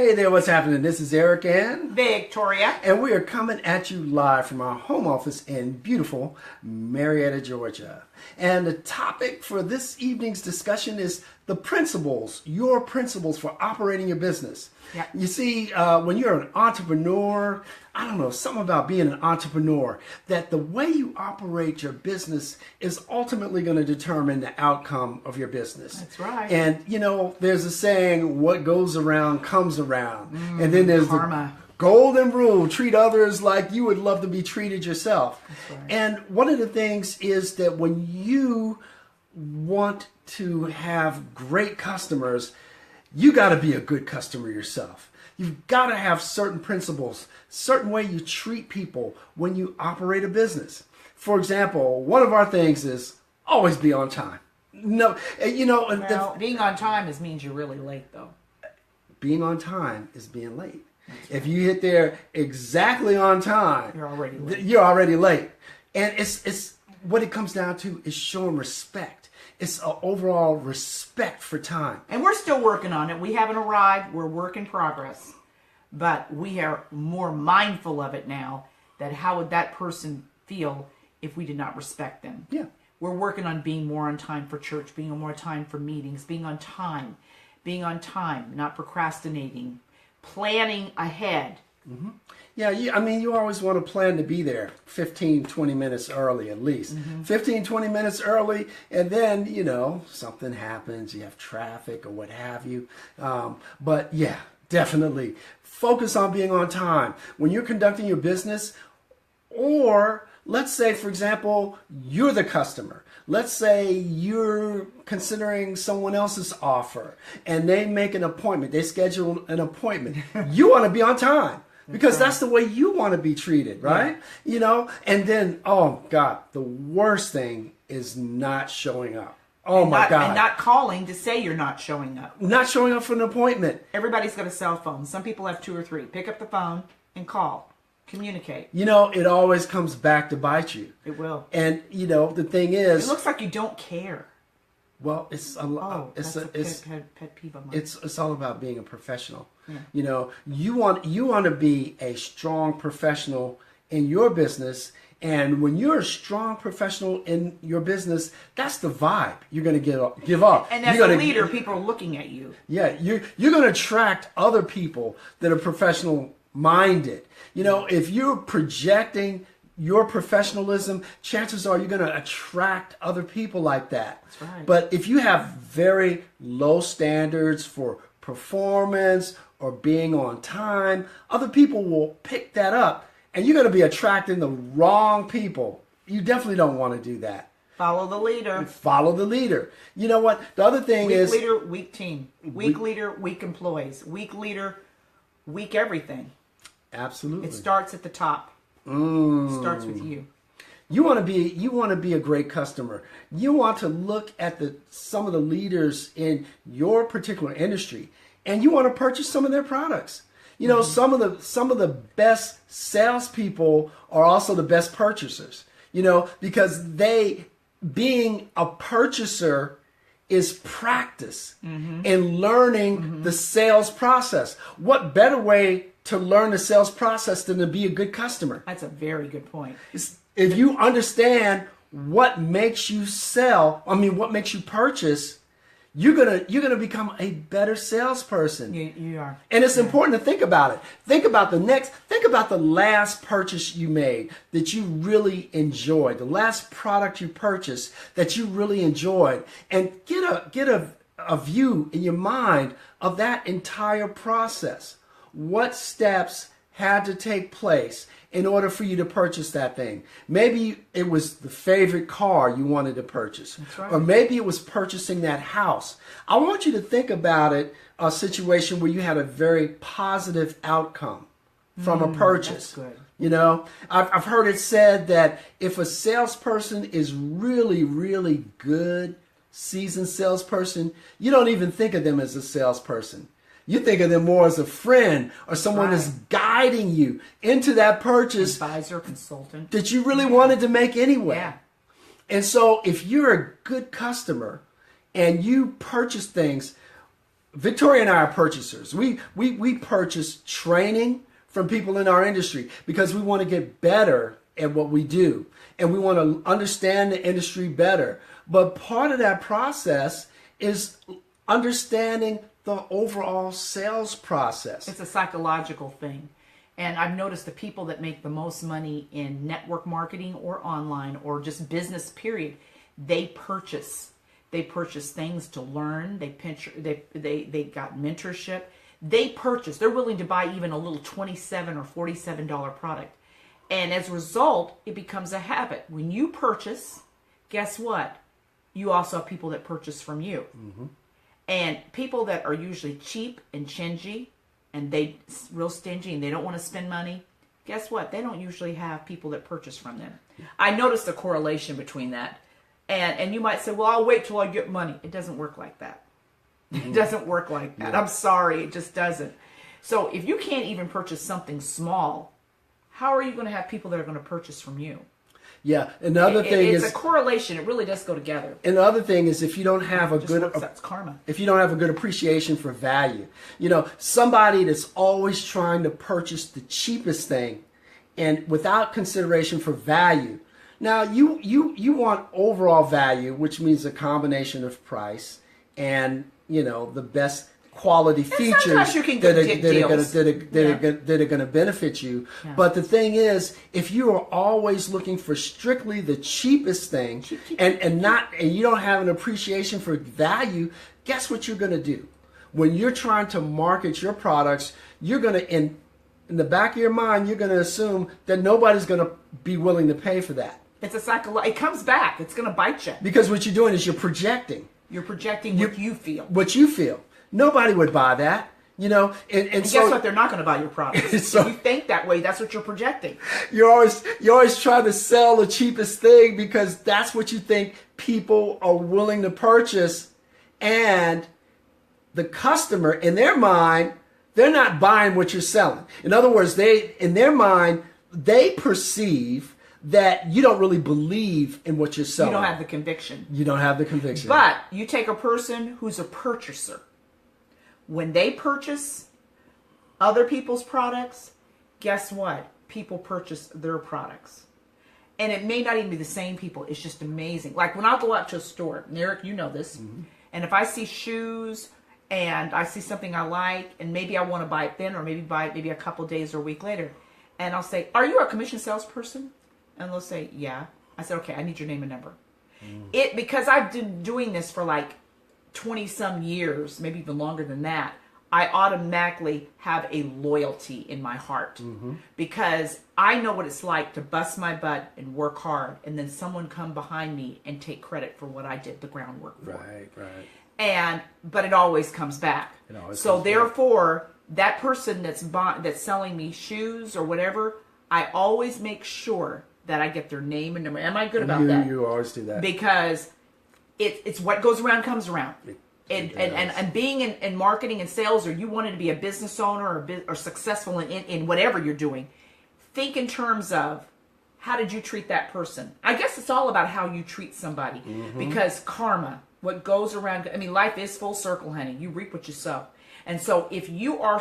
Hey there, what's happening? This is Eric and Victoria. And we are coming at you live from our home office in beautiful Marietta, Georgia. And the topic for this evening's discussion is the principles, your principles for operating your business. Yeah. You see, when you're an entrepreneur, I don't know, something about being an entrepreneur, that the way you operate your business is ultimately going to determine the outcome of your business. That's right. And, you know, there's a saying, what goes around comes around. And then there's karma. The golden rule, treat others like you would love to be treated yourself. That's right. And one of the things is that when you want to have great customers, you got to be a good customer yourself. You've got to have certain principles, certain way you treat people when you operate a business. For example, one of our things is always be on time. No, you know, Well, being on time means you're really late, though. being on time is being late. If you hit there exactly on time, You're already late. You're already late. And it's what it comes down to is showing respect. It's an overall respect for time. And we're still working on it. We haven't arrived. We're work in progress. But we are more mindful of it now, that how would that person feel if we did not respect them? Yeah. We're working on being more on time for church, being on more time for meetings, being on time, not procrastinating, planning ahead. Yeah, you always want to plan to be there 15, 20 minutes early at least. 15, 20 minutes early, and then, you know, something happens, you have traffic or what have you. But yeah, definitely focus on being on time. When you're conducting your business, or let's say, for example, you're the customer. Let's say you're considering someone else's offer and they make an appointment, they schedule an appointment. You want to be on time. Because that's the way you want to be treated, right? Yeah. You know, and then, oh God, the worst thing is not showing up. Oh my God. And not calling to say you're not showing up. Not showing up for an appointment. Everybody's got a cell phone. Some people have 2 or 3. Pick up the phone and call. Communicate. You know, it always comes back to bite you. It will. And, you know, the thing is... It looks like you don't care. Well, it's pet peeve of mine. It's all about being a professional. Yeah. You know, you want to be a strong professional in your business, and when you're a strong professional in your business, that's the vibe you're going to give off. And as a leader, people are looking at you. Yeah, you're going to attract other people that are professional minded. You know, if you're projecting your professionalism, chances are you're going to attract other people like that. That's right. But if you have very low standards for performance or being on time, other people will pick that up and you're going to be attracting the wrong people. You definitely don't want to do that. Follow the leader. Follow the leader. You know what? The other thing is... Weak leader, weak team. Weak leader, weak employees. Weak leader, weak everything. Absolutely. It starts at the top. Starts with you. You want to be a great customer. You want to look at some of the leaders in your particular industry, and you want to purchase some of their products. You know, some of the best salespeople are also the best purchasers. You know, because being a purchaser is practice in learning the sales process. What better way to learn the sales process than to be a good customer? That's a very good point. If you understand what makes you what makes you purchase, you're gonna become a better salesperson. You are. And it's important to think about it. Think about the last purchase you made that you really enjoyed, the last product you purchased that you really enjoyed, and get a view in your mind of that entire process. What steps had to take place in order for you to purchase that thing? Maybe it was the favorite car you wanted to purchase. That's right. Or maybe it was purchasing that house. I want you to think about it, a situation where you had a very positive outcome from a purchase. That's good. You know, I've heard it said that if a salesperson is really, really good, seasoned salesperson, you don't even think of them as a salesperson. You think of them more as a friend or someone that's guiding you into that purchase. Advisor, consultant. That you really wanted to make anyway. Yeah. And so if you're a good customer and you purchase things, Victoria and I are purchasers. We purchase training from people in our industry because we want to get better at what we do and we want to understand the industry better. But part of that process is understanding the overall sales process. It's a psychological thing. And I've noticed the people that make the most money in network marketing or online or just business period, they purchase. They purchase things to learn. They got mentorship. They purchase. They're willing to buy even a little $27 or $47 product. And as a result, it becomes a habit. When you purchase, guess what? You also have people that purchase from you. Mm-hmm. And people that are usually cheap and stingy and real stingy and they don't want to spend money, guess what? They don't usually have people that purchase from them. I noticed a correlation between that. And you might say, well, I'll wait till I get money. It doesn't work like that. It doesn't work like that. Yeah. I'm sorry, it just doesn't. So if you can't even purchase something small, how are you going to have people that are going to purchase from you? Yeah, another thing is it's a correlation. It really does go together. And the other thing is if you don't have that's karma. If you don't have a good appreciation for value, somebody that's always trying to purchase the cheapest thing and without consideration for value. Now you want overall value, which means a combination of price and the best quality features that are going to benefit you. Yeah. But the thing is, if you are always looking for strictly the cheapest thing and you don't have an appreciation for value, guess what you're going to do? When you're trying to market your products, you're going to in the back of your mind, you're going to assume that nobody's going to be willing to pay for that. It's a it comes back. It's going to bite you. Because what you're doing is you're projecting. You're projecting what you feel. What you feel. Nobody would buy that, and guess so, what? They're not going to buy your product. So, if you think that way, that's what you're projecting. You're always trying to sell the cheapest thing because that's what you think people are willing to purchase, and the customer, in their mind, they're not buying what you're selling. In other words, in their mind, they perceive that you don't really believe in what you're selling. You don't have the conviction. You don't have the conviction. But you take a person who's a purchaser. When they purchase other people's products, guess what? People purchase their products. And it may not even be the same people. It's just amazing. Like when I'll go out to a store, and Eric, you know this, mm-hmm. and if I see shoes and I see something I like, and maybe I want to buy it then, or maybe buy it maybe a couple days or a week later, and I'll say, are you a commission salesperson? And they'll say, yeah. I said, okay, I need your name and number. Because I've been doing this for like 20 some years, maybe even longer than that, I automatically have a loyalty in my heart mm-hmm. because I know what it's like to bust my butt and work hard and then someone come behind me and take credit for what I did the groundwork for. Right. But it always comes back. So therefore, that person that's selling me shoes or whatever, I always make sure that I get their name and number. Am I good about that? You always do that. Because it's what goes around comes around. And being in marketing and sales, or you wanted to be a business owner or successful in whatever you're doing, think in terms of how did you treat that person? I guess it's all about how you treat somebody mm-hmm. because karma, what goes around, I mean, life is full circle, honey. You reap what you sow. And so if you are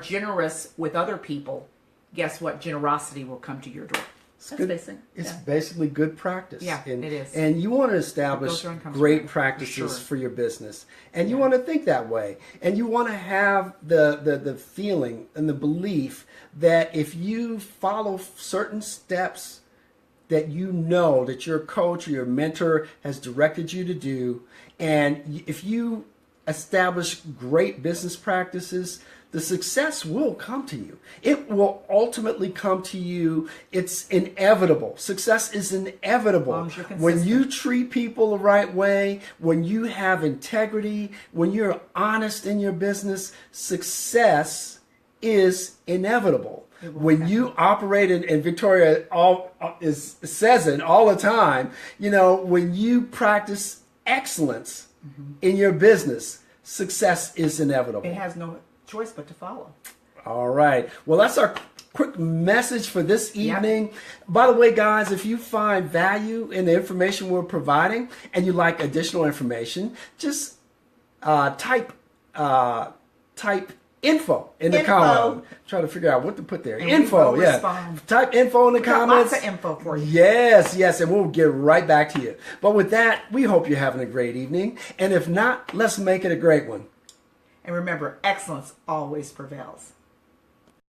generous with other people, guess what? Generosity will come to your door. It's basically good practice. Yeah, it is. And you want to establish great practices for your business. And you want to think that way. And you want to have the feeling and the belief that if you follow certain steps that that your coach or your mentor has directed you to do, and if you establish great business practices, the success will come to you. It will ultimately come to you. It's inevitable. Success is inevitable. When you treat people the right way, when you have integrity, when you're honest in your business, success is inevitable. When you operate and Victoria says it all the time, when you practice excellence mm-hmm. in your business, success is inevitable. It has no choice but to follow. All right. Well, that's our quick message for this evening. Yep. By the way, guys, if you find value in the information we're providing and you like additional information, just type info in the comments. Try to figure out what to put there. And info, yeah. Respond. Type info in the comments. Lots of info for you. Yes, and we'll get right back to you. But with that, we hope you're having a great evening. And if not, let's make it a great one. And remember, excellence always prevails.